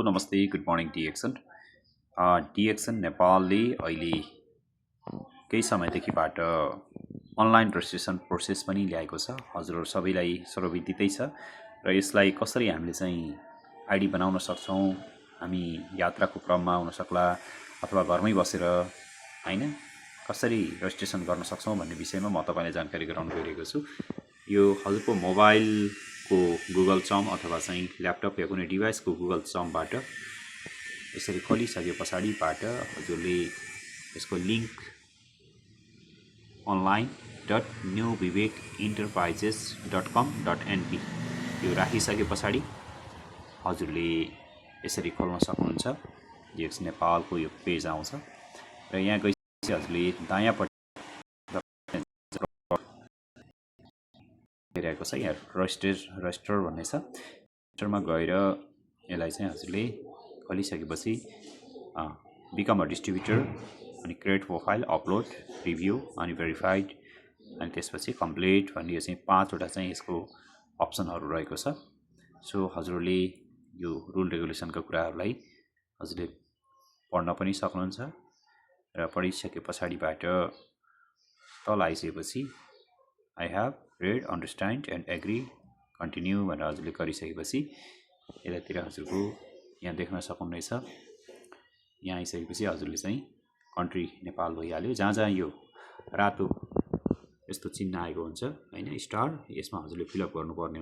नमस्ते, good morning DXN. DXN नेपालले अहिले केही समयदेखिबाट अनलाइन रेजिस्ट्रेसन प्रोसेस पनि ल्याएको छ। हजुरहरू सबैलाई सर्वविदितै छ र यसलाई कसरी हामीले चाहिँ आइडी बनाउन सक्छौँ, हामी यात्राको क्रममा हुन सक्ला अथवा घरमै बसेर हैन कसरी रेजिस्ट्रेसन गर्न सक्छौँ भन्ने विषयमा म तपाईलाई जानकारी गराउन गइरहेको छु। यो हजुरको मोबाइलको गुगल चम अथवा चाहिँ ल्यापटप या कुनै डिभाइसको गुगल चमबाट यसरी खोलिसके पछाडिबाट हजुरले यसको लिङ्क online.newvivekenterprises.com.np यो राखिसके पछाडि हजुरले यसरी खोल्न सक्नुहुन्छ। डिएक्सन नेपालको यो पेज आउँछ र यहाँ गएपछि हजुरले दायाँपट्टि हेरेको छ यहाँ रजिस्टर भन्ने छ। रजिस्टरमा गएर यसलाई चाहिँ हजुरले खोलिसकेपछि बिकम अ डिस्ट्रिब्युटर अनि क्रिएट प्रोफाइल, अपलोड, रिभ्यू अनि भेरिफाइड अनि त्यसपछि कम्प्लिट भन्ने चाहिँ 5 वटा चाहिँ यसको अप्सनहरू रहेको छ। सो हजुरले यो रुल रेगुलेसनका कुराहरूलाई हजुरले पढ्न पनि सक्नुहुन्छ र पढिसके पछाडिबाट तल आइसकेपछि I have read, understand and agree, continue भनेर हजुरले गरिसकेपछि यतातिर हजुरको यहाँ देख्न सक्नुहुनेछ। यहाँ आइसकेपछि हजुरले चाहिँ कन्ट्री नेपाल भइहाल्यो। जहाँ जहाँ यो रातो यस्तो चिन्ह आएको हुन्छ हैन स्टार, यसमा हजुरले फिलअप गर्नुपर्ने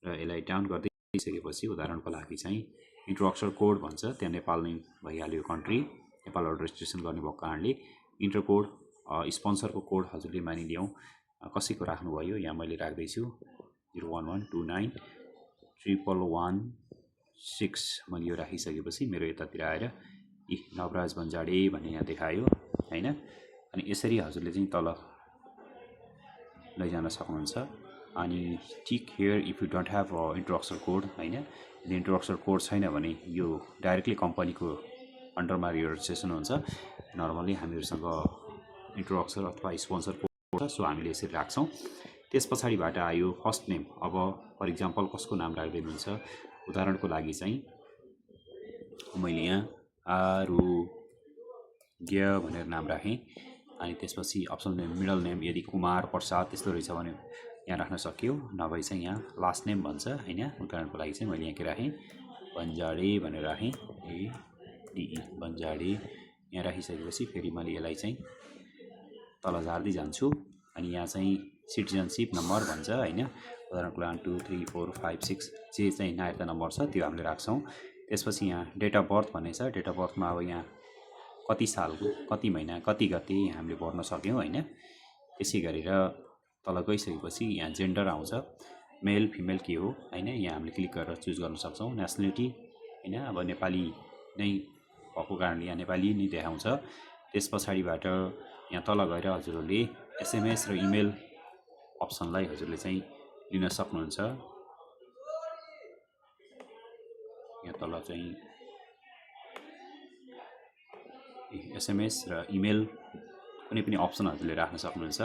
र यसलाई डाउन गर्दै सकेपछि उदाहरणको लागि चाहिँ इन्ट्रो अक्षर कोड भन्छ, त्यहाँ नेपाल नै भइहाल्यो। कन्ट्री नेपालबाट रेजिस्ट्रेसन गर्ने भएको कारणले इन्टर कोड स्पोन्सरको कोड हजुरले मानिलियौँ कसैको राख्नुभयो, यहाँ मैले राख्दैछु 011291116 मैले यो राखिसकेपछि मेरो यतातिर आएर नवराज बन्जाडे भन्ने यहाँ देखायो हैन। अनि यसरी हजुरले चाहिँ तल लैजान सक्नुहुन्छ। अनि tick here if you don't have intro अक्षर कोड हैन। यदि इन्ट्रो अक्षर कोड छैन भने यो डाइरेक्टली कम्पनीको अन्डरमा यो रेजिस्ट्रेसन हुन्छ। नर्मली हामीहरूसँग इन्ट्रो अक्षर अथवा स्पोन्सर कोड छ, सो हामीले यसरी राख्छौँ। त्यस पछाडिबाट आयो फर्स्ट नेम। अब फर इक्जाम्पल कसको नाम राख्दै हुनुहुन्छ, उदाहरणको लागि चाहिँ मैले यहाँ आरोग्य भनेर नाम राखेँ। अनि त्यसपछि अप्सन नेम, मिडल नेम यदि कुमार प्रसाद त्यस्तो रहेछ भने यहाँ राख्न सक्यो, नभए चाहिँ यहाँ लास्ट नेम भन्छ हैन। उदाहरणको लागि चाहिँ मैले यहाँ के राखेँ बन्जाडे भनेर राखेँ, ADE बन्जाडे। यहाँ राखिसकेपछि फेरि मैले यसलाई चाहिँ तल झार्दै जान्छु। अनि यहाँ चाहिँ सिटिजनसिप नम्बर भन्छ हैन। उदाहरणको लागि 1 2 3 4 5 6 जे चाहिँ नागरिकता नम्बर छ त्यो हामीले राख्छौँ। त्यसपछि यहाँ डेट अफ बर्थ भन्ने छ। डेट अफ बर्थमा अब यहाँ कति सालको, कति महिना, कति गते हामीले भर्न सक्यौँ हैन। त्यसै गरेर तल गइसकेपछि यहाँ जेन्डर आउँछ, मेल फिमेल के हो हैन। यहाँ हामीले क्लिक गरेर चुज गर्न सक्छौँ। नेसनलिटी हैन, अब नेपाली नै भएको कारणले यहाँ नेपाली नै देखाउँछ। त्यस पछाडिबाट यहाँ तल गएर हजुरहरूले एसएमएस र इमेल अप्सनलाई हजुरले चाहिँ लिन सक्नुहुन्छ। यहाँ तल चाहिँ एसएमएस र इमेल कुनै पनि अप्सन हजुरले राख्न सक्नुहुन्छ।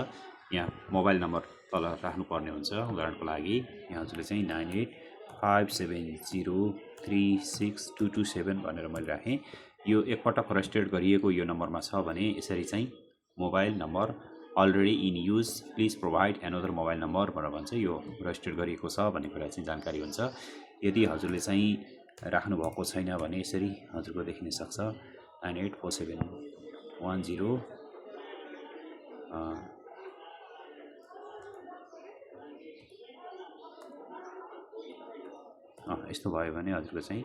यहाँ मोबाइल नम्बर तल राख्नुपर्ने हुन्छ। उदाहरणको लागि यहाँ हजुरले चाहिँ 9857036227 भनेर मैले राखेँ। यो एकपटक रेजिस्टर्ड गरिएको यो नम्बरमा छ भने यसरी चाहिँ mobile number already in use please provide another mobile number भनेर भन्छ। यो रेजिस्टर गरिएको छ भन्ने कुरा चाहिँ जानकारी हुन्छ। यदि हजुरले चाहिँ राख्नु भएको छैन भने यसरी हजुरको देखिन सक्छ 984710 यस्तो भयो भने हजुरको चाहिँ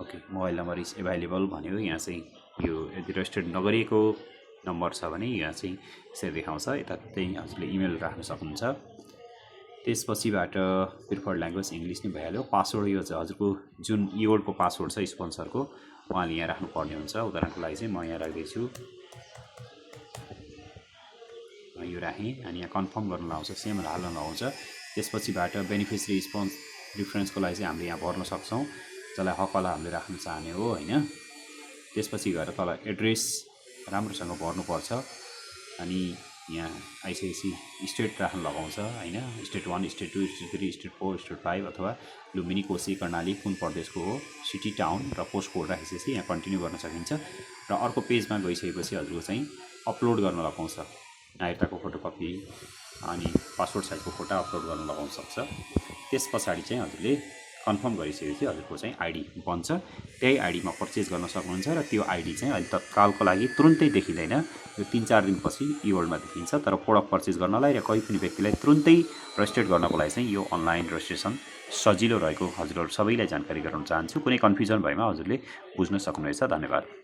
okay mobile number is available भन्यो। यहाँ चाहिँ यो यदि रेजिस्टर्ड नगरिएको नम्बर छ भने यहाँ चाहिँ यसरी देखाउँछ। यता चाहिँ हजुरले इमेल राख्न सक्नुहुन्छ। त्यसपछिबाट प्रिफर्ड ल्याङ्ग्वेज इङ्ग्लिस नै भइहाल्यो। पासवर्ड यो चाहिँ हजुरको जुन इओडको पासवर्ड छ स्पोन्सरको उहाँले यहाँ राख्नुपर्ने हुन्छ। उदाहरणको लागि चाहिँ म यहाँ राख्दैछु, यो राखेँ। अनि यहाँ कन्फर्म गर्न लाउँछ, सेम हाल्न लाउँछ। त्यसपछिबाट बेनिफिसियरी स्पोन्स डिफरेन्सको लागि चाहिँ हामीले यहाँ भर्न सक्छौँ, जसलाई हकवाला हामीले राख्न चाहने हो हैन। त्यसपछि गएर तल एड्रेस राम्रोसँग भर्नुपर्छ। अनि यहाँ आइसिआइसी स्टेट राख्न लगाउँछ होइन, state 1, state 2, state 3, state 4, state 5 अथवा लुम्बिनी, कोशी, कर्णाली कुन प्रदेशको हो, सिटी, टाउन र पोस्ट कोड राखेपछि यहाँ कन्टिन्यू गर्न सकिन्छ। र अर्को पेजमा गइसकेपछि हजुरको चाहिँ अपलोड गर्न लगाउँछ, नागरिकताको फोटोकपी अनि पासपोर्ट साइजको फोटो अपलोड गर्न लगाउन सक्छ। त्यस पछाडि चाहिँ हजुरले कन्फर्म गरिसकेपछि हजुरको चाहिँ आइडी बन्छ। त्यही आइडीमा पर्चेज गर्न सक्नुहुन्छ र त्यो आइडी चाहिँ अहिले तत्कालको लागि तुरुन्तै देखिँदैन, यो 3-4 दिनपछि इवर्डमा देखिन्छ। तर प्रोडक्ट पर्चेज गर्नलाई र कोही पनि व्यक्तिलाई तुरुन्तै रजिस्ट्रेट गर्नको लागि चाहिँ यो अनलाइन रजिस्ट्रेसन सजिलो रहेको हजुरहरू सबैलाई जानकारी गराउन चाहन्छु। कुनै कन्फ्युजन भएमा हजुरले बुझ्न सक्नुहुनेछ। धन्यवाद।